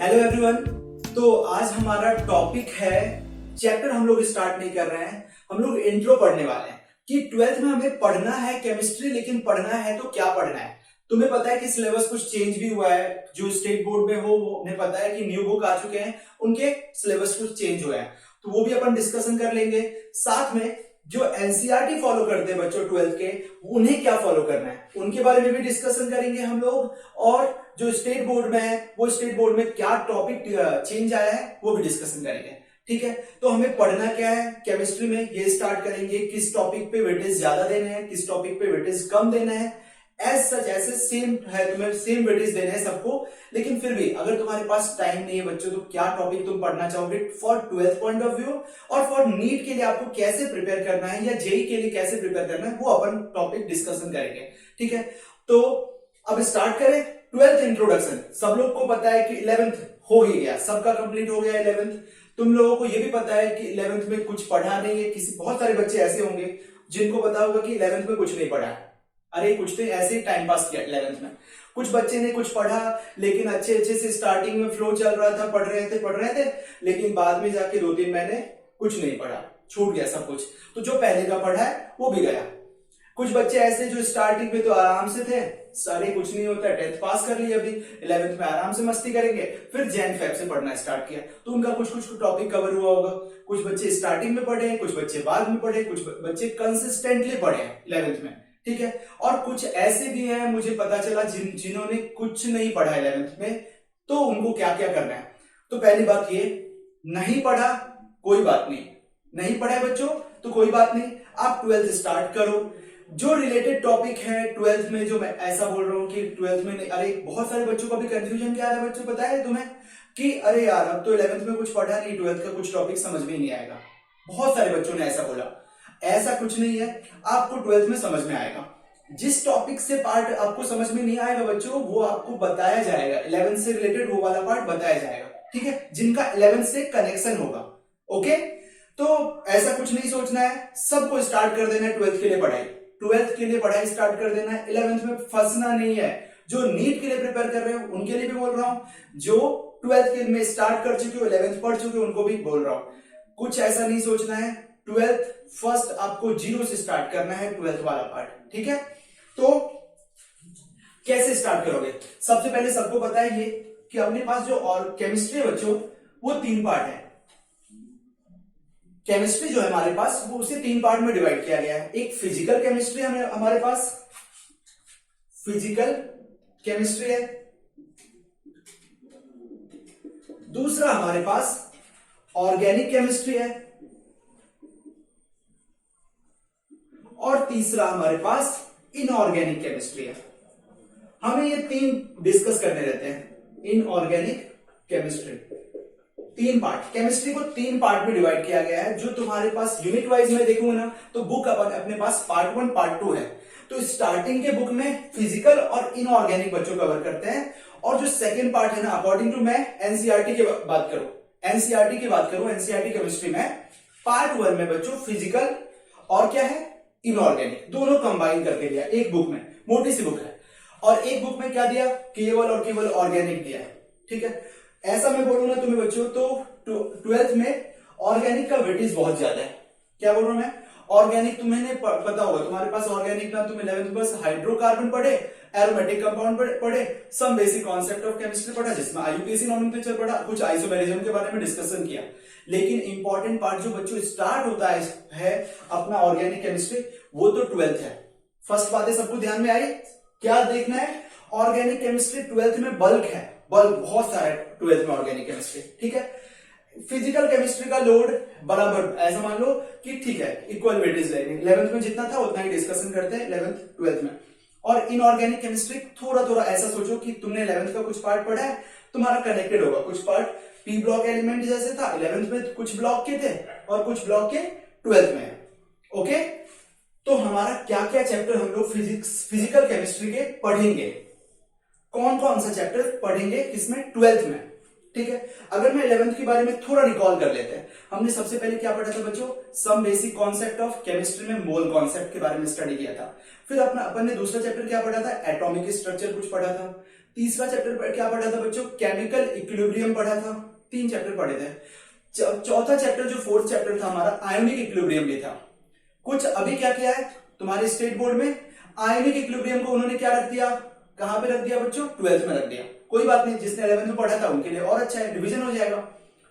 Hello everyone. तो आज हमारा टॉपिक है, चैप्टर हम लोग स्टार्ट नहीं कर रहे हैं, हम लोग इंट्रो पढ़ने वाले हैं कि ट्वेल्थ में हमें पढ़ना है केमिस्ट्री, लेकिन पढ़ना है तो क्या पढ़ना है। तुम्हें पता है कि सिलेबस कुछ चेंज भी हुआ है, जो स्टेट बोर्ड में हो उन्हें पता है कि न्यू बुक आ चुके हैं, उनके सिलेबस कुछ चेंज हुए हैं, तो वो भी अपन डिस्कशन कर लेंगे। साथ में जो एनसीईआरटी फॉलो करते हैं बच्चों ट्वेल्थ के, उन्हें क्या फॉलो करना है उनके बारे में भी डिस्कशन करेंगे हम लोग। और जो स्टेट बोर्ड में है, वो स्टेट बोर्ड में क्या टॉपिक चेंज आया है वो भी डिस्कशन करेंगे। ठीक है, तो हमें पढ़ना क्या है केमिस्ट्री में ये स्टार्ट करेंगे, किस टॉपिक पे वेटेज ज्यादा देना है, किस टॉपिक पे वेटेज कम देना है। एज सच ऐसे सेम है, तुम्हें सेम वेटेज देना है सबको, लेकिन फिर भी अगर तुम्हारे पास टाइम नहीं है बच्चों, तो क्या टॉपिक तुम पढ़ना चाहोगे for twelfth point of view, और फॉर नीट के लिए आपको कैसे प्रिपेयर करना है या जेई के लिए कैसे प्रिपेयर करना है, वो अपन टॉपिक डिस्कशन करेंगे। ठीक है, तो अब स्टार्ट करें। ट्वेल्थ इंट्रोडक्शन, सब लोग को पता है कि 11th हो ही गया, सबका कंप्लीट हो गया 11th। तुम लोगों को यह भी पता है कि 11th में कुछ पढ़ा नहीं है, किसी बहुत सारे बच्चे ऐसे होंगे जिनको पता होगा कि 11th में कुछ नहीं पढ़ा। अरे कुछ तो ऐसे ही टाइम पास किया 11th में, कुछ बच्चे ने कुछ पढ़ा, लेकिन अच्छे अच्छे से स्टार्टिंग में फ्लो चल रहा था, पढ़ रहे थे, लेकिन बाद में जाके 2-3 महीने कुछ नहीं पढ़ा, छूट गया सब कुछ। तो जो पहले का पढ़ा है वो भी गया। कुछ बच्चे ऐसे जो स्टार्टिंग में तो आराम से थे, सारे कुछ नहीं होता, 10th पास कर लिया, अभी 11th में आराम से मस्ती करेंगे, फिर जैन फेब से पढ़ना स्टार्ट किया, तो उनका कुछ कुछ टॉपिक कवर हुआ होगा। कुछ बच्चे स्टार्टिंग में पढ़े, कुछ बच्चे बाद में पढ़े, कुछ बच्चे कंसिस्टेंटली पढ़े 11th में। ठीक है, और कुछ ऐसे भी हैं मुझे पता चला जिन्होंने कुछ नहीं पढ़ा 11th में, तो उनको क्या क्या करना है। तो पहली बात ये, नहीं पढ़ा कोई बात नहीं, नहीं पढ़ा है बच्चों तो कोई बात नहीं, आप 12th स्टार्ट करो। जो रिलेटेड टॉपिक है 12th में, जो मैं ऐसा बोल रहा हूं कि 12th में नहीं, अरे बहुत सारे बच्चों का भी कंफ्यूजन क्या है बच्चों, पता है तुम्हें कि अरे यार अब तो 11th में कुछ पढ़ा नहीं, 12th का कुछ टॉपिक समझ में नहीं आएगा। बहुत सारे बच्चों ने ऐसा बोला, ऐसा कुछ नहीं है, आपको 12th में समझ में आएगा। जिस टॉपिक से पार्ट आपको समझ में नहीं आएगा बच्चों, वो आपको बताया जाएगा, 11th से रिलेटेड वो वाला पार्ट बताया जाएगा। ठीक है, जिनका 11th से कनेक्शन होगा। ओके, तो ऐसा कुछ नहीं सोचना है, सबको स्टार्ट कर देना है 12th के लिए पढ़ाई, 12th के लिए पढ़ाई स्टार्ट कर देना है, 11th में फंसना नहीं है। जो नीट के लिए प्रिपेयर कर रहे हो उनके लिए भी बोल रहा हूं, जो 12th के में स्टार्ट कर चुके हो, 11th पढ़ चुके हो, उनको भी बोल रहा हूं, कुछ ऐसा नहीं सोचना है। 12th फर्स्ट आपको 0 से स्टार्ट करना है 12th वाला पार्ट। ठीक है, तो कैसे स्टार्ट करोगे? सबसे पहले सबको पता है ये कि अपने पास जो और केमिस्ट्री है बच्चों, वो 3 पार्ट है। केमिस्ट्री जो है हमारे पास, वो उसे 3 पार्ट में डिवाइड किया गया है। एक फिजिकल केमिस्ट्री हमारे पास, फिजिकल केमिस्ट्री है। दूसरा हमारे पास ऑर्गेनिक केमिस्ट्री है, और तीसरा हमारे पास इनऑर्गेनिक केमिस्ट्री है। हमें ये 3 डिस्कस करने रहते हैं। इनऑर्गेनिक केमिस्ट्री, 3 पार्ट, केमिस्ट्री को 3 पार्ट में डिवाइड किया गया है। जो तुम्हारे पास यूनिट वाइज में देखूंगा ना, तो बुक अपने पास पार्ट 1 पार्ट 2 है। तो स्टार्टिंग के बुक में फिजिकल और इनऑर्गेनिक बच्चों कवर करते हैं, और जो सेकंड पार्ट है ना, अकॉर्डिंग टू मैं एनसीईआरटी की बात करूं, एनसीईआरटी केमिस्ट्री में पार्ट 1 में बच्चों फिजिकल और क्या है इनऑर्गेनिक, दोनों कंबाइन करके दिया एक बुक में, मोटी सी बुक है। और एक बुक में क्या दिया, केवल और केवल ऑर्गेनिक दिया है। ठीक है, ऐसा मैं बोलूं ना तुम्हें बच्चों, तो 12th में ऑर्गेनिक का वेटेज बहुत ज्यादा है। क्या बोल रहा हूं मैं, ऑर्गेनिक तुम्हें पता होगा, तुम्हारे पास ऑर्गेनिक ना, तुम्हें 11th में बस हाइड्रोकार्बन पढ़े, एरोमेटिक कंपाउंड पढ़े, some basic concept of chemistry पढ़ा, जिसमें आईयूपीएसी नोमेनक्लेचर पढ़ा, कुछ आइसोमेरिज्म के बारे में डिस्कशन किया। लेकिन इंपॉर्टेंट पार्ट जो बच्चों स्टार्ट होता है अपना ऑर्गेनिक केमिस्ट्री, वो तो 12th है। फर्स्ट बातें सबको ध्यान में आई, क्या देखना है, ऑर्गेनिक केमिस्ट्री 12th में बल्क है, बल्क बहुत सारा है 12th में ऑर्गेनिक केमिस्ट्री। ठीक है, फिजिकल केमिस्ट्री का लोड बराबर, ऐसा मान लो कि ठीक है इक्वल वेटेज लेंगे, 11th में जितना था उतना ही डिस्कशन करते हैं 11th 12th में। और इनऑर्गेनिक केमिस्ट्री थोड़ा थोड़ा ऐसा सोचो कि तुमने 11th का कुछ पार्ट पढ़ा है, तुम्हारा कनेक्टेड होगा, कुछ पार्ट पी ब्लॉक एलिमेंट जैसे था 11th में, कुछ ब्लॉक के थे और कुछ ब्लॉक के 12th में है। ओके, तो हमारा क्या क्या चैप्टर हम लोग फिजिकल केमिस्ट्री के पढ़ेंगे, कौन कौन सा चैप्टर पढ़ेंगे किसमें 12th में, ठीक है। अगर मैं 11th के बारे में थोड़ा रिकॉल कर लेते हैं, हमने सबसे पहले क्या पढ़ा था बच्चों, some basic concept of chemistry में मोल कॉन्सेप्ट के बारे में स्टडी किया था। फिर अपन ने दूसरा चैप्टर क्या पढ़ा था, एटॉमिक स्ट्रक्चर कुछ पढ़ा था। तीसरा चैप्टर क्या पढ़ा था बच्चों, केमिकल इक्विलिब्रियम पढ़ा था। 3 चैप्टर पढ़े थे। चौथा चैप्टर जो फोर्थ चैप्टर था हमारा, आयोनिक इक्विलिब्रियम भी था। कुछ अभी क्या किया है तुम्हारे स्टेट बोर्ड में, आयोनिक इक्विलिब्रियम को उन्होंने क्या रख दिया, कहां पे रख दिया बच्चों, 12th में रख दिया। कोई बात नहीं, जिसने 11th में पढ़ा था उनके लिए और अच्छा है, रिवीजन हो जाएगा।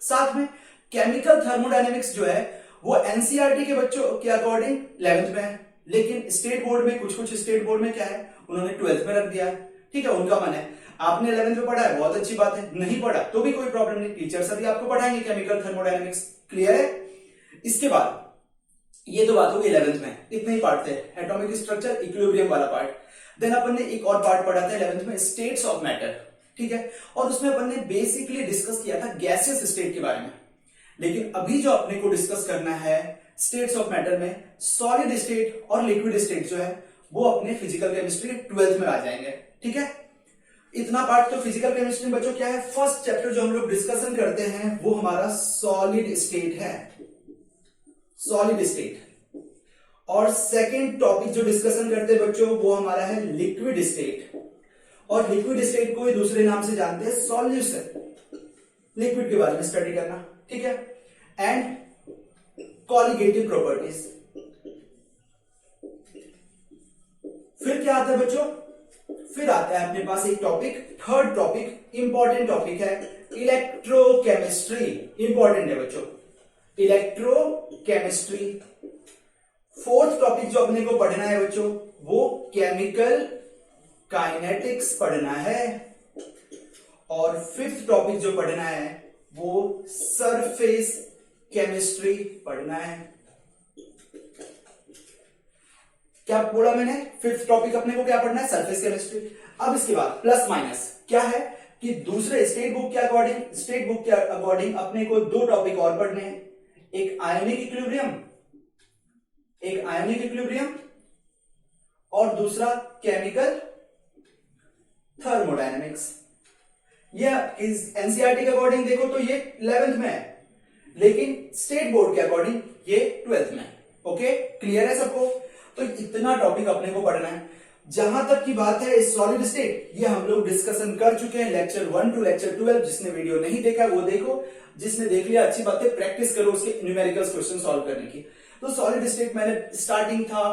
साथ में केमिकल थर्मोडायनेमिक्स जो है वो एनसीईआरटी के बच्चों के अकॉर्डिंग 11th में है, लेकिन स्टेट बोर्ड में कुछ स्टेट बोर्ड में क्या है, उन्होंने 12th में रख दिया है। ठीक है, उनका मन है। आपने 11th में पढ़ा है, बहुत अच्छी बात है, नहीं पढ़ा तो भी कोई प्रॉब्लम नहीं, टीचर सभी आपको पढ़ाएंगे केमिकल थर्मोडायनेमिक्स। क्लियर है। इसके बाद ये तो बात होगी 11th में, इतने ही पार्ट थे, एटॉमिक स्ट्रक्चर, इक्विलिब्रियम वाला पार्ट। देन अपन ने एक और पार्ट पढ़ा था 11th में, स्टेट्स ऑफ मैटर। ठीक है, और उसमें अपन ने बेसिकली डिस्कस किया था गैसियस स्टेट के बारे में। लेकिन अभी जो अपने को डिस्कस करना है स्टेट्स ऑफ मैटर में, सॉलिड स्टेट और लिक्विड स्टेट जो है वो अपने फिजिकल केमिस्ट्री 12th में आ जाएंगे। ठीक है, इतना पार्ट तो फिजिकल केमिस्ट्री में बच्चों क्या है, फर्स्ट चैप्टर जो हम लोग डिस्कशन करते हैं वो हमारा सॉलिड स्टेट है, सॉलिड स्टेट। और सेकंड टॉपिक जो डिस्कशन करते हैं बच्चों वो हमारा है लिक्विड स्टेट। और लिक्विड स्टेट को ही दूसरे नाम से जानते हैं सॉल्यूशन, लिक्विड के बारे में स्टडी करना। ठीक है, एंड कॉलिगेटिव प्रॉपर्टीज। फिर क्या आता है बच्चों, फिर आता है अपने पास एक topic, third topic, important topic है इलेक्ट्रोकेमिस्ट्री। इंपॉर्टेंट है बच्चों, इलेक्ट्रोकेमिस्ट्री। फोर्थ टॉपिक जो अपने को पढ़ना है बच्चों वो केमिकल काइनेटिक्स पढ़ना है। और फिफ्थ टॉपिक जो पढ़ना है वो सरफेस केमिस्ट्री पढ़ना है। क्या बोला मैंने, फिफ्थ टॉपिक अपने को क्या पढ़ना है, सरफेस केमिस्ट्री। अब इसके बाद प्लस माइनस क्या है कि दूसरे स्टेट बुक के अकॉर्डिंग अपने को 2 टॉपिक और पढ़ने हैं, एक आयोनिक इक्विलिब्रियम और दूसरा केमिकल थर्मोडायनेमिक्स। ये एनसीईआरटी के अकॉर्डिंग देखो तो ये 11th में है, लेकिन स्टेट बोर्ड के अकॉर्डिंग ये 12th में है। ओके, क्लियर है सबको। तो इतना टॉपिक अपने को पढ़ना है। जहां तक की बात है सॉलिड स्टेट, ये हम लोग डिस्कशन कर चुके हैं लेक्चर 1 टू लेक्चर 12। जिसने वीडियो नहीं देखा वो देखो, जिसने देख लिया अच्छी बात है, प्रैक्टिस करो उसके न्यूमेरिकल्स क्वेश्चन सॉल्व करने की। तो सॉलिड स्टेट मैंने स्टार्टिंग था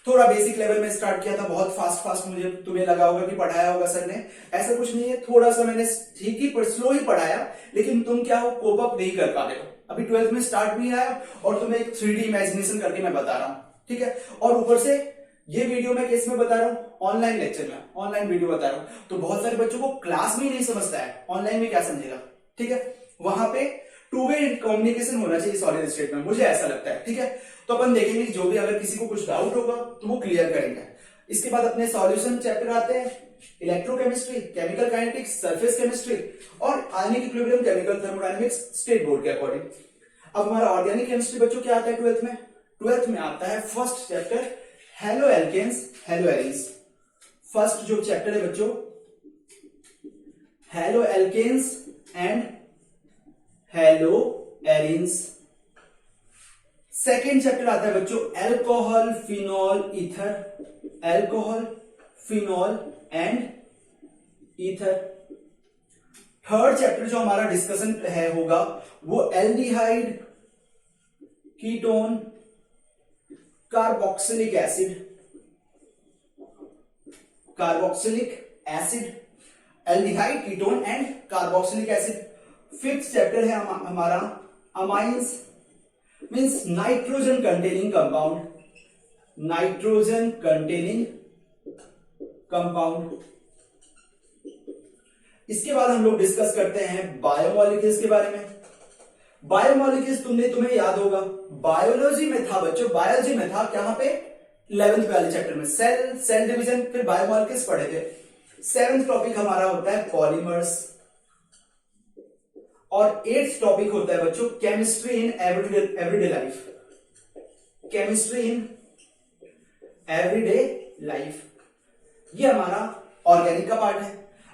थोड़ा बेसिक लेवल में स्टार्ट किया था, बहुत फास्ट मुझे तुम्हें लगा होगा कि पढ़ाया होगा सर ने, ऐसा कुछ नहीं है, थोड़ा सा मैंने ठीक ही स्लो ही पढ़ाया, लेकिन तुम क्या हो, कोप अप नहीं कर पा रहे हो। अभी 12th में स्टार्ट नहीं आया और तुम्हें एक 3D इमेजिनेशन करके मैं बता रहा हूं। ठीक है, और ऊपर से ये वीडियो मैं किस में बता रहा हूं, ऑनलाइन लेक्चर में, ऑनलाइन वीडियो बता रहा हूं। तो बहुत सारे बच्चों को क्लास में ही नहीं समझता है, ऑनलाइन में क्या समझेगा। ठीक है, वहां पे 2 वे कम्युनिकेशन होना चाहिए सॉलिड स्टेट में, मुझे ऐसा लगता है। ठीक है, तो अपन देखेंगे जो भी अगर किसी को कुछ डाउट होगा तो वो क्लियर करेंगे। इसके बाद अपने सॉल्यूशन चैप्टर आते हैं, electrochemistry, chemical kinetics, surface chemistry और ionic equilibrium, chemical thermodynamics state board के अकॉर्डिंग। अब हमारा ऑर्गेनिक केमिस्ट्री बच्चों क्या आता है 12th में, 12th में आता है first chapter haloalkanes, haloarenes. First जो चैप्टर है बच्चों haloalkanes and haloarenes. Second chapter आता है बच्चों alcohol, phenol, ether, alcohol, phenol and ether. Third chapter जो हमारा डिस्कशन है होगा वो aldehyde, ketone, carboxylic acid, aldehyde, ketone and carboxylic acid. Fifth chapter है हमारा amines, means nitrogen containing compound, nitrogen containing compound. इसके बाद हम लोग डिस्कस करते हैं बायोमोलिक्यूल्स के बारे में। बायोमोलिक्यूल्स तुम्हें याद होगा बायोलॉजी में था बच्चों, बायोलॉजी में था कहां पे, 11th वाले चैप्टर में सेल डिवीजन, फिर बायोमोलिक्यूल्स पढ़े थे। 7th टॉपिक हमारा होता है पॉलीमर्स और 8th टॉपिक होता है बच्चों chemistry in everyday life, chemistry in everyday life. ये हमारा ऑर्गेनिक का पार्ट है।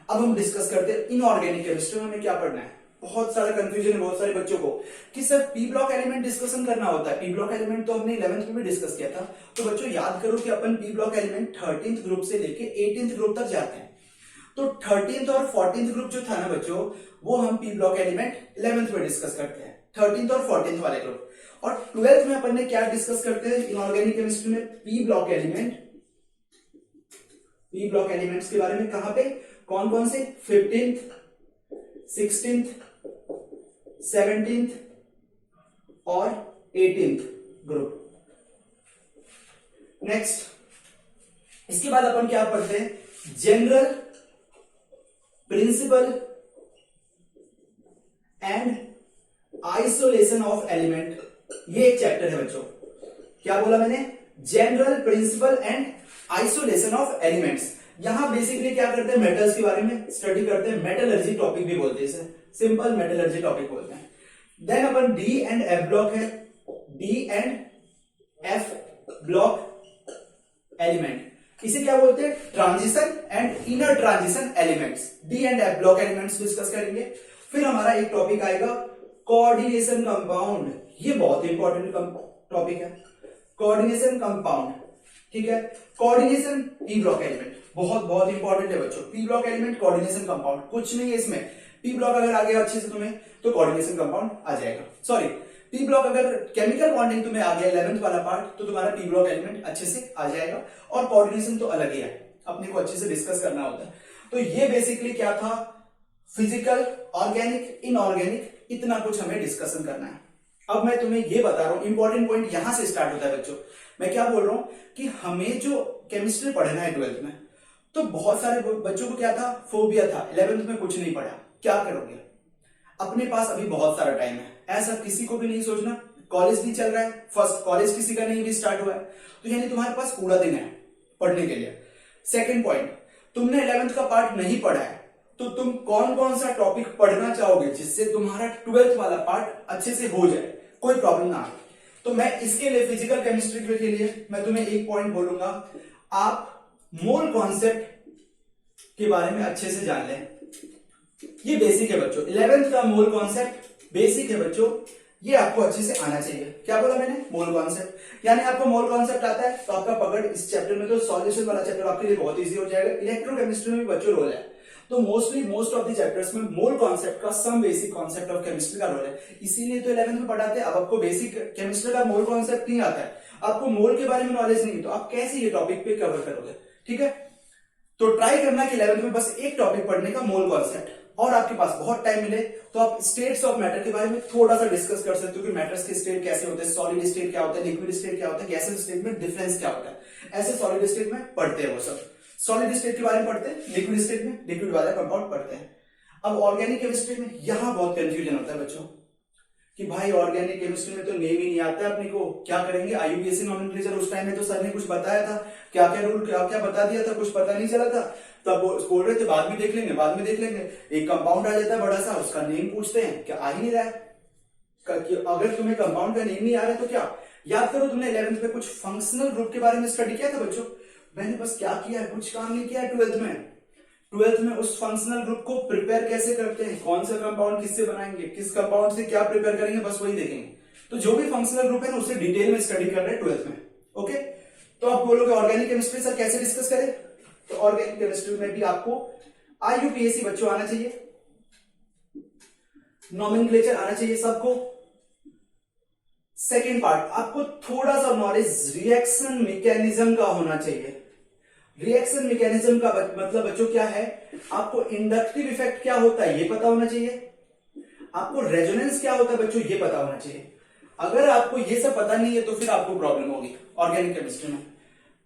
अब हम डिस्कस करते हैं इनऑर्गेनिक केमिस्ट्री में हमें क्या पढ़ना है। बहुत सारा कंफ्यूजन है बहुत सारे बच्चों को कि sir P block element discussion करना होता है। पी ब्लॉक एलिमेंट तो हमने 11th में भी डिस्कस किया था। तो बच्चों याद करो कि अपन P block element 13th group से लेके 18th ग्रुप तक जाते हैं। तो 13th और 14th ग्रुप जो था ना बच्चों, वो हम पी ब्लॉक एलिमेंट 11th में डिस्कस करते हैं, 13th और 14th वाले ग्रुप। और 12th में अपन ने क्या डिस्कस करते हैं इनऑर्गेनिक केमिस्ट्री में, पी ब्लॉक एलिमेंट्स के बारे में। कहां पे, कौन कौन से, 15th, 16th, 17th और 18th ग्रुप। नेक्स्ट इसके बाद अपन क्या पढ़ते हैं, general principle and isolation of element. ये एक चैप्टर है बच्चों। क्या बोला मैंने, general principle and isolation of elements. यहां बेसिकली क्या करते हैं, मेटल्स के बारे में स्टडी करते हैं। मेटलर्जी टॉपिक भी बोलते हैं इसे, सिंपल मेटलर्जी टॉपिक बोलते हैं। देन अपन डी एंड एफ ब्लॉक है, D and F block element, इसे क्या बोलते हैं, transition and inner transition elements. D and F block elements discuss करेंगे। फिर हमारा एक टॉपिक आएगा कोऑर्डिनेशन कंपाउंड। ये बहुत इंपॉर्टेंट टॉपिक है, कोऑर्डिनेशन कंपाउंड। ठीक है, कोऑर्डिनेशन पी ब्लॉक एलिमेंट बहुत बहुत इंपॉर्टेंट है बच्चों। P block element, coordination compound, कुछ नहीं है इसमें। पी ब्लॉक अगर आ गया अच्छे से तुम्हें तो कोऑर्डिनेशन कंपाउंड आ जाएगा। सॉरी, पी ब्लॉक अगर केमिकल बॉन्डिंग तुम्हें आ गया 11th वाला पार्ट तो तुम्हारा पी ब्लॉक एलिमेंट अच्छे से आ जाएगा। और कोऑर्डिनेशन तो अलग ही है, अपने को अच्छे से डिस्कस करना होता है। तो ये बेसिकली क्या था, फिजिकल, ऑर्गेनिक, इनऑर्गेनिक, इतना कुछ हमें डिस्कशन करना है। अब मैं तुम्हें ये बता रहा हूं, इंपॉर्टेंट पॉइंट यहां से स्टार्ट होता है बच्चों। मैं क्या बोल रहा हूं कि हमें जो केमिस्ट्री पढ़ना है 12th में, तो बहुत सारे बच्चों को क्या था, फोबिया था, 11th में कुछ नहीं पढ़ा, क्या करोगे। अपने पास अभी बहुत सारा टाइम है, ऐसा किसी को भी नहीं सोचना। कॉलेज भी चल रहा है, फर्स्ट कॉलेज किसी का नहीं भी स्टार्ट हुआ है, तो यानी तुम्हारे पास पूरा दिन है पढ़ने के लिए। सेकंड पॉइंट, तुमने 11th का पार्ट नहीं पढ़ा है तो तुम कौन कौन सा टॉपिक पढ़ना चाहोगे जिससे तुम्हारा 12th वाला पार्ट अच्छे से हो जाए, कोई प्रॉब्लम ना आए। तो मैं इसके लिए, फिजिकल केमिस्ट्री के लिए मैं तुम्हें एक पॉइंट बोलूंगा, आप मोल कॉन्सेप्ट के बारे में अच्छे से जान लें। ये बेसिक है बच्चों, 11th का मोल कॉन्सेप्ट बेसिक है बच्चों, ये आपको अच्छे से आना चाहिए। क्या बोला मैंने, मोल कॉन्सेप्ट। यानी आपको मोल कॉन्सेप्ट आता है तो आपका पकड़ इस चैप्टर में, तो सॉल्यूशन वाला चैप्टर आपके लिए बहुत इजी हो जाएगा। इलेक्ट्रोकेमिस्ट्री में भी बच्चों रोल है, तो मोस्ट ऑफ द चैप्टर्स में मोल कॉन्सेप्ट का, some basic concept of chemistry का रोल है। इसीलिए तो 11th में पढ़ाते हैं। अब आपको बेसिक केमिस्ट्री का मोल कॉन्सेप्ट नहीं आता है, आपको मोल के बारे में नॉलेज नहीं है, तो आप कैसे ये टॉपिक पे कवर करोगे। ठीक है, तो ट्राई करना कि 11th में बस एक टॉपिक पढ़ने का, मोल कॉन्सेप्ट, और आपके पास बहुत टाइम मिले तो आप स्टेट्स ऑफ मैटर के बारे में थोड़ा सा डिस्कस कर सकते हो कि मैटर्स के स्टेट कैसे होते हैं, सॉलिड स्टेट क्या होता है, लिक्विड स्टेट क्या होता है, गैसियस स्टेट में डिफरेंस क्या होता है। ऐसे सॉलिड स्टेट में पढ़ते हैं वो सब, सॉलिड स्टेट के बारे में पढ़ते हैं, लिक्विड स्टेट में लिक्विड वाला कंपाउंड पढ़ते हैं। अब ऑर्गेनिक केमिस्ट्री में यहां बहुत कंफ्यूजन होता है बच्चों कि भाई ऑर्गेनिक केमिस्ट्री में तो नेम ही नहीं आता है अपने को, क्या करेंगे। आईयूपीएसी नॉमेनक्लेचर उस टाइम में तो सर ने कुछ बताया था, क्या क्या रूल क्या क्या बता दिया था, कुछ पता नहीं चला था। तब बोल रहे थे बाद में देख लेंगे, बाद में देख लेंगे। एक कंपाउंड आ जाता है बड़ा सा, उसका नेम पूछते हैं, क्या आ ही नहीं रहा है। अगर तुम्हें कंपाउंड का नेम नहीं आ रहा है तो क्या, याद करो तुमने 11th में कुछ फंक्शनल ग्रुप के बारे में स्टडी किया था बच्चों। मैंने बस क्या किया है, कुछ काम नहीं किया है 12th में। 12th में उस फंक्शनल ग्रुप को प्रिपेयर कैसे करते हैं, कौन सा कंपाउंड किससे बनाएंगे, किस कंपाउंड से क्या प्रिपेयर करेंगे, बस वही देखेंगे। तो जो भी फंक्शनल ग्रुप है ना, उसे डिटेल में स्टडी कर रहे हैं 12th में। ओके, तो आप बोलोगे ऑर्गेनिक केमिस्ट्री सर कैसे डिस्कस करें, तो ऑर्गेनिक केमिस्ट्री में भी आपको आईयूपीएसी बच्चों आना चाहिए, नॉमेनक्लेचर आना चाहिए सबको। सेकेंड पार्ट, आपको थोड़ा सा नॉलेज रिएक्शन मैकेनिज्म का होना चाहिए। रिएक्शन मैकेनिज्म का मतलब बच्चों क्या है, आपको इंडक्टिव इफेक्ट क्या होता है ये पता होना चाहिए, आपको रेजोनेंस क्या होता है बच्चों ये पता होना चाहिए। अगर आपको ये सब पता नहीं है तो फिर आपको प्रॉब्लम होगी ऑर्गेनिक केमिस्ट्री में।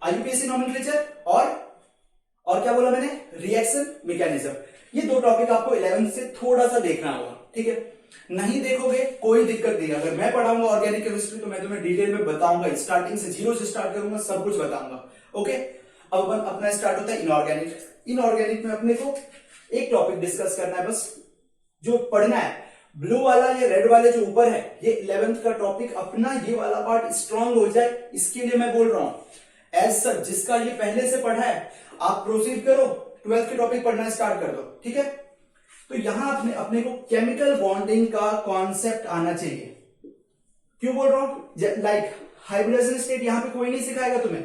आईयूपीएसी नॉमेनक्लेचर और क्या बोला मैंने, रिएक्शन मैकेनिज्म, ये दो टॉपिक आपको 11th से थोड़ा सा देखना होगा। ठीक है, नहीं देखोगे कोई दिक्कत नहीं। अगर मैं पढ़ाऊंगा ऑर्गेनिक केमिस्ट्री तो मैं तुम्हें डिटेल में बताऊंगा, स्टार्टिंग से जीरो से स्टार्ट करूंगा, सब कुछ बताऊंगा। ओके, अब अपना स्टार्ट होता है इनऑर्गेनिक। इनऑर्गेनिक में अपने को एक टॉपिक डिस्कस करना है बस, जो पढ़ना है। ब्लू वाला या रेड वाले जो ऊपर है, ये 11th का टॉपिक अपना, ये वाला पार्ट स्ट्रांग हो जाए इसके लिए मैं बोल रहा हूं। एज सच जिसका ये पहले से पढ़ा है आप प्रोसीड करो, 12th के टॉपिक पढ़ना स्टार्ट कर दो। ठीक है, तो यहां अपने को केमिकल बॉन्डिंग का कॉन्सेप्ट आना चाहिए। क्यों बोल रहा हूं? लाइक हाइब्रिडाइजेशन स्टेट यहां पे कोई नहीं सिखाएगा तुम्हें।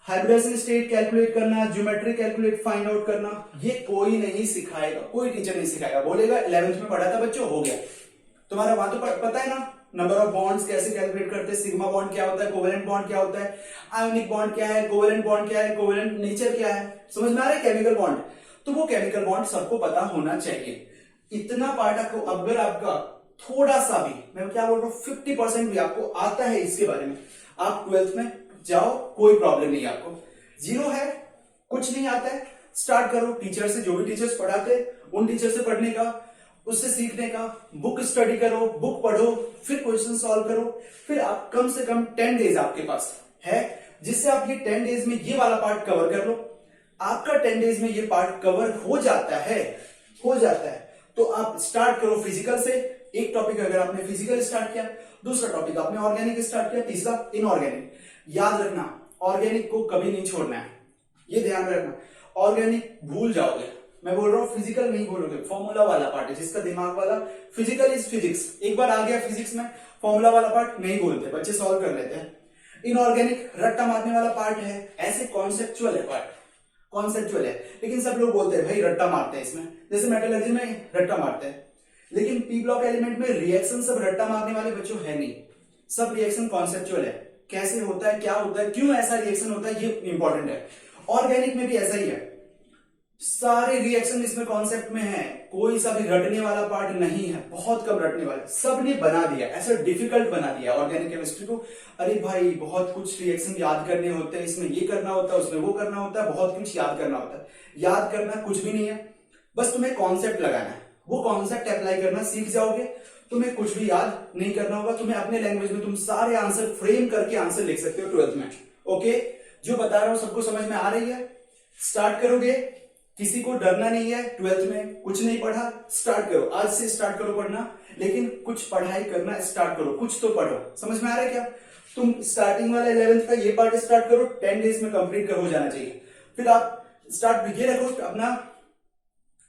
हाइब्रिडाइजेशन स्टेट कैलकुलेट करना, ज्योमेट्री कैलकुलेट फाइंड आउट करना, ये कोई नहीं सिखाएगा, कोई टीचर नहीं सिखाएगा। बोलेगा 11th में पढ़ा था बच्चों, हो गया तुम्हारा। वहां तो पता है ना नंबर ऑफ बॉन्ड्स कैसे कैलकुलेट करते हैं, सिग्मा बॉन्ड क्या होता है, कोवेलेंट बॉन्ड क्या होता है, आयोनिक बॉन्ड क्या है, कोवेलेंट बॉन्ड क्या है, कोवेलेंट नेचर क्या है, समझ में आ रहा है? केमिकल बॉन्ड, तो वो केमिकल बॉन्ड सबको पता होना चाहिए। इतना पार्ट आपको, अगर आपका थोड़ा सा भी, मैं क्या बोल रहा हूं, 50% भी आपको आता है इसके बारे में, आप 12th में जाओ, कोई प्रॉब्लम नहीं आपको। जीरो है, कुछ नहीं आता है, स्टार्ट करो टीचर से, जो भी टीचर्स पढ़ाते उन टीचर से पढ़ने का, उससे सीखने का, बुक स्टडी करो, बुक पढ़ो, फिर क्वेश्चन सॉल्व करो। फिर आप कम से कम 10 डेज आपके पास है, जिससे आप ये 10 डेज में ये वाला पार्ट कवर कर लो। आपका 10 डेज में ये पार्ट कवर हो जाता है, तो आप स्टार्ट करो फिजिकल से। एक टॉपिक अगर आपने फिजिकल स्टार्ट किया, दूसरा टॉपिक आपने ऑर्गेनिक स्टार्ट किया, तीसरा इनऑर्गेनिक। याद रखना, ऑर्गेनिक को कभी नहीं छोड़ना है, ये ध्यान रखना। ऑर्गेनिक भूल जाओगे, मैं बोल रहा हूं फिजिकल नहीं भूलोगे। फॉर्मूला वाला पार्ट है, जिसका दिमाग वाला, फिजिकल इज फिजिक्स, एक बार आ गया फिजिक्स में, फॉर्मूला वाला पार्ट नहीं भूलते, बच्चे सॉल्व कर लेते हैं। इनऑर्गेनिक रट्टा मारने वाला पार्ट है, ऐसे कॉन्सेप्चुअल है पार्ट, कॉन्सेप्चुअल है, लेकिन सब लोग बोलते हैं भाई रट्टा मारते हैं इसमें, जैसे मेटलर्जी में रट्टा मारते हैं। लेकिन पी ब्लॉक एलिमेंट में रिएक्शन सब रट्टा मारने वाले बच्चों है नहीं, सब रिएक्शन कॉन्सेप्चुअल है। कैसे होता है, क्या होता है, क्यों ऐसा रिएक्शन होता है, ये इंपॉर्टेंट है। ऑर्गेनिक में भी ऐसा ही है, सारे रिएक्शन इसमें कॉन्सेप्ट में है, कोई सा भी रटने वाला पार्ट नहीं है, बहुत कम रटने वाले, सबने बना दिया, ऐसा डिफिकल्ट बना दिया ऑर्गेनिक केमिस्ट्री को। अरे भाई बहुत कुछ रिएक्शन याद करने होते हैं, इसमें ये करना होता है, उसमें वो करना होता है, बहुत कुछ याद करना होता है। याद करना कुछ भी नहीं है, बस तुम्हें कॉन्सेप्ट लगाना है, वो कॉन्सेप्ट अप्लाई करना सीख जाओगे, तुम्हें कुछ भी याद नहीं करना होगा। तुम्हें अपने लैंग्वेज में तुम सारे आंसर फ्रेम करके आंसर लिख सकते हो 12th में। ओके, जो बता रहा हूं सबको समझ में आ रही है? स्टार्ट करोगे, किसी को डरना नहीं है। 12th में कुछ नहीं पढ़ा, स्टार्ट करो, आज से स्टार्ट करो पढ़ना, लेकिन कुछ पढ़ाई करना स्टार्ट करो, कुछ तो पढ़ो। समझ में आ रहा है क्या? तुम स्टार्टिंग वाला 11th का ये पार्ट स्टार्ट करो, 10 डेज में कंप्लीट हो जाना चाहिए। फिर आप स्टार्ट ये रखो अपना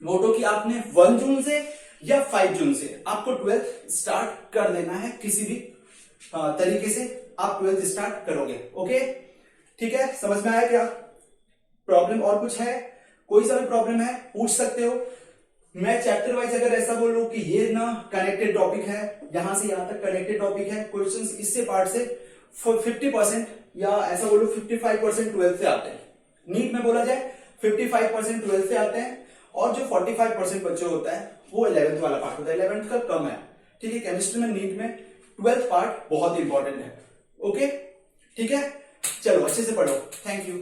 मोटो कि आपने 1 जून से या 5 जून से आपको 12th स्टार्ट कर देना है, किसी भी तरीके से आप 12th स्टार्ट करोगे। ओके, ठीक है, समझ में आया क्या? प्रॉब्लम और कुछ है? कोई सा भी प्रॉब्लम है पूछ सकते हो। मैं चैप्टर वाइज अगर ऐसा बोलूं कि ये ना कनेक्टेड टॉपिक है, यहां से यहां तक कनेक्टेड टॉपिक है, क्वेश्चंस इससे पार्ट से 50% या ऐसा बोलो 55% 12th से आते हैं। नीट में बोला जाए 55% 12th से आते हैं, और जो 45% बच्चे होता है वो 11th वाला पार्ट होता है। 11th का कम है, ठीक है। केमिस्ट्री में नीट में 12th पार्ट बहुत इंपॉर्टेंट है। ओके, ठीक है, चलो अच्छे से पढ़ो। Thank you.